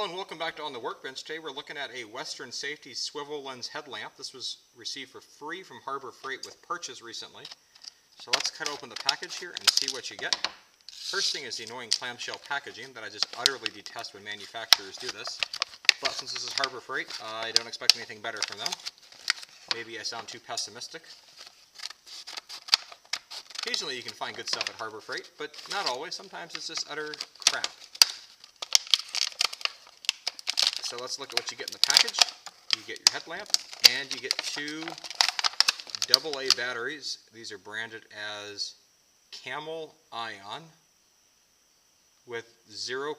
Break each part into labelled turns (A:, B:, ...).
A: Hello and welcome back to On the Workbench. Today we're looking at a Western Safety swivel lens headlamp. This was received for free from Harbor Freight with purchase recently. So let's cut open the package here and see what you get. First thing is the annoying clamshell packaging that I just utterly detest when manufacturers do this. But since this is Harbor Freight, I don't expect anything better from them. Maybe I sound too pessimistic. Occasionally you can find good stuff at Harbor Freight, but not always. Sometimes it's just utter crap. So let's look at what you get in the package. You get your headlamp, and you get two AA batteries. These are branded as Camel Ion with 0%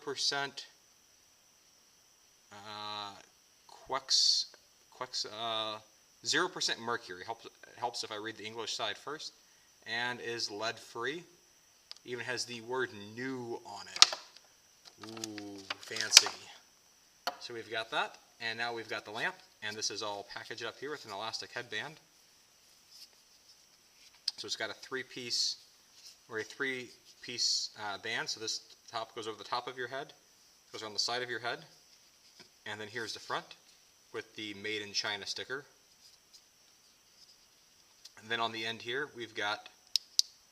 A: 0% mercury. Helps if I read the English side first. And is lead free. Even has the word new on it. Ooh, fancy. So we've got that, and now we've got the lamp, and this is all packaged up here with an elastic headband. So it's got a three-piece band, so this top goes over the top of your head, goes around the side of your head, and then here's the front with the Made in China sticker. And then on the end here, we've got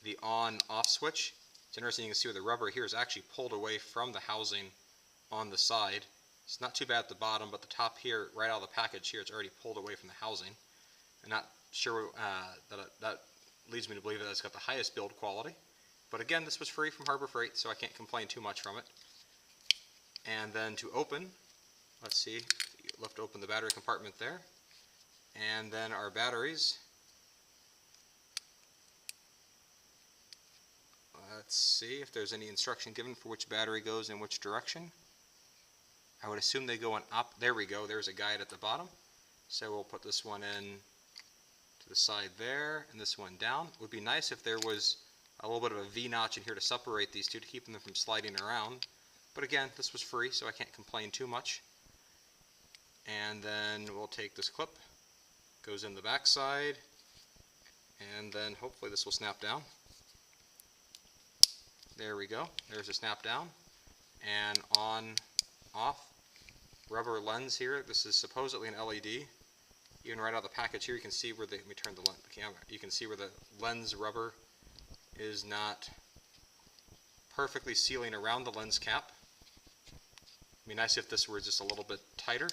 A: the on-off switch. It's interesting, you can see where the rubber here is actually pulled away from the housing on the side. It's not too bad at the bottom, but the top here, right out of the package here, it's already pulled away from the housing. I'm not sure that leads me to believe that it's got the highest build quality. But again, this was free from Harbor Freight, so I can't complain too much from it. And then to open, let's see, you lift open the battery compartment there. And then our batteries. Let's see if there's any instruction given for which battery goes in which direction. I would assume they go on up. There we go. There's a guide at the bottom. So we'll put this one in to the side there, and this one down. It would be nice if there was a little bit of a V-notch in here to separate these two to keep them from sliding around. But again, this was free, so I can't complain too much. And then we'll take this clip. Goes in the back side, and then hopefully this will snap down. There we go. There's a snap down. And on, off. Rubber lens here. This is supposedly an LED. Even right out of the package here, you can see where let me turn the camera. You can see where the lens rubber is not perfectly sealing around the lens cap. It'd be nice if this were just a little bit tighter.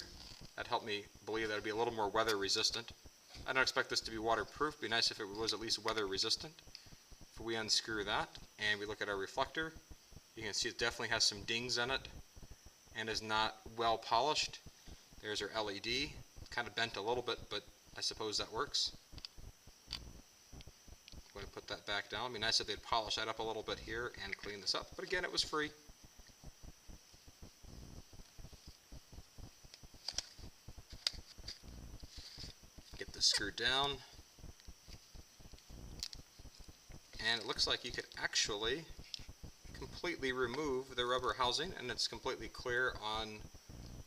A: That'd help me believe that it'd be a little more weather resistant. I don't expect this to be waterproof. It'd be nice if it was at least weather resistant. If we unscrew that and we look at our reflector, you can see it definitely has some dings in it and is not well polished. There's our LED. Kind of bent a little bit, but I suppose that works. I'm going to put that back down. It'd be nice if they'd polish that up a little bit here and clean this up. But again, it was free. Get this screwed down. And it looks like you could actually completely remove the rubber housing, and it's completely clear on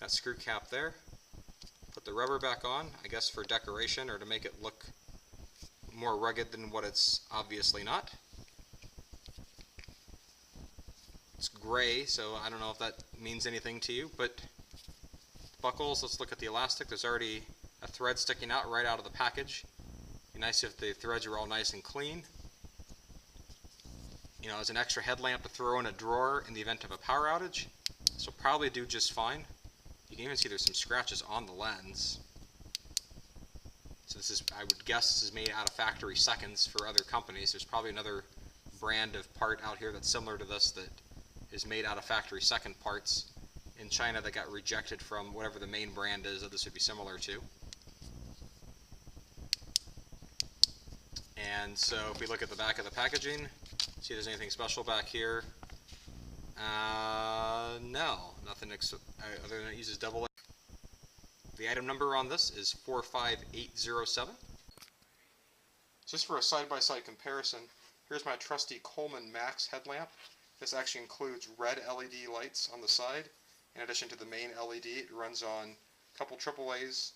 A: that screw cap there. Put the rubber back on, I guess for decoration or to make it look more rugged than what it's obviously not. It's gray, so I don't know if that means anything to you, but buckles, let's look at the elastic. There's already a thread sticking out right out of the package. It'd be nice if the threads are all nice and clean. You know, as an extra headlamp to throw in a drawer in the event of a power outage. This will probably do just fine. You can even see there's some scratches on the lens. So this is, I would guess this is made out of factory seconds for other companies. There's probably another brand of part out here that's similar to this that is made out of factory second parts in China that got rejected from whatever the main brand is that this would be similar to. And so if we look at the back of the packaging, see if there's anything special back here. No, nothing other than it uses AA. The item number on this is 45807. Just for a side-by-side comparison, here's my trusty Coleman Max headlamp. This actually includes red LED lights on the side. In addition to the main LED, it runs on a couple AAAs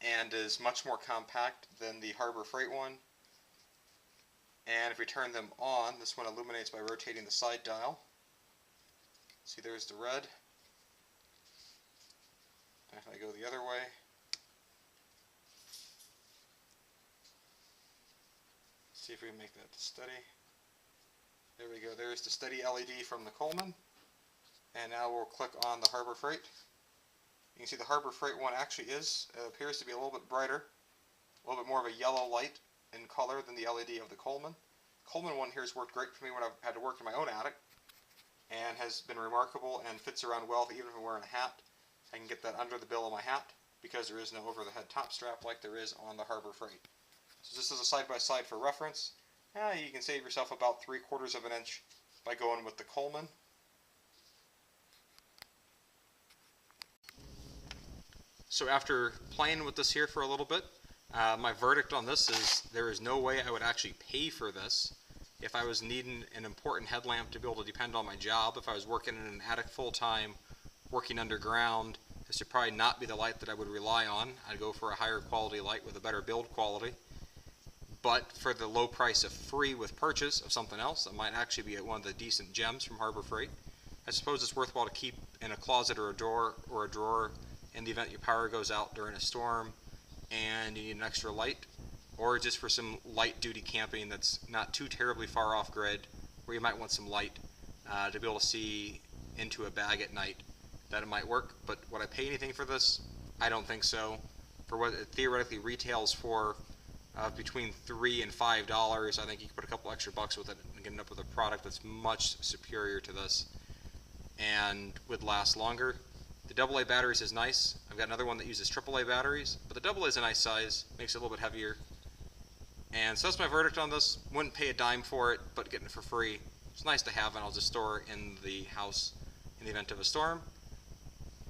A: and is much more compact than the Harbor Freight one. And if we turn them on, this one illuminates by rotating the side dial. See, there's the red, go the other way. See if we can make that steady. There we go. There's the steady LED from the Coleman. And now we'll click on the Harbor Freight. You can see the Harbor Freight one actually appears to be a little bit brighter, a little bit more of a yellow light in color than the LED of the Coleman. Coleman one here has worked great for me when I've had to work in my own attic, and has been remarkable and fits around well even if I'm wearing a hat. I can get that under the bill of my hat because there is no over-the-head top strap like there is on the Harbor Freight. So just as a side-by-side for reference, you can save yourself about 3/4 of an inch by going with the Coleman. So after playing with this here for a little bit, my verdict on this is there is no way I would actually pay for this. If I was needing an important headlamp to be able to depend on my job, if I was working in an attic full-time, working underground, this would probably not be the light that I would rely on. I'd go for a higher quality light with a better build quality. But for the low price of free with purchase of something else, that might actually be one of the decent gems from Harbor Freight. I suppose it's worthwhile to keep in a closet or a drawer in the event your power goes out during a storm and you need an extra light, or just for some light duty camping that's not too terribly far off grid, where you might want some light to be able to see into a bag at night. That it might work, but would I pay anything for this? I don't think so. For what it theoretically retails for between $3 and $5, I think you can put a couple extra bucks with it and end up with a product that's much superior to this and would last longer. The AA batteries is nice. I've got another one that uses AAA batteries, but the AA is a nice size, makes it a little bit heavier. And so that's my verdict on this. Wouldn't pay a dime for it, but getting it for free. It's nice to have, and I'll just store it in the house in the event of a storm.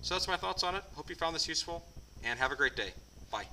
A: So that's my thoughts on it. Hope you found this useful, and have a great day. Bye.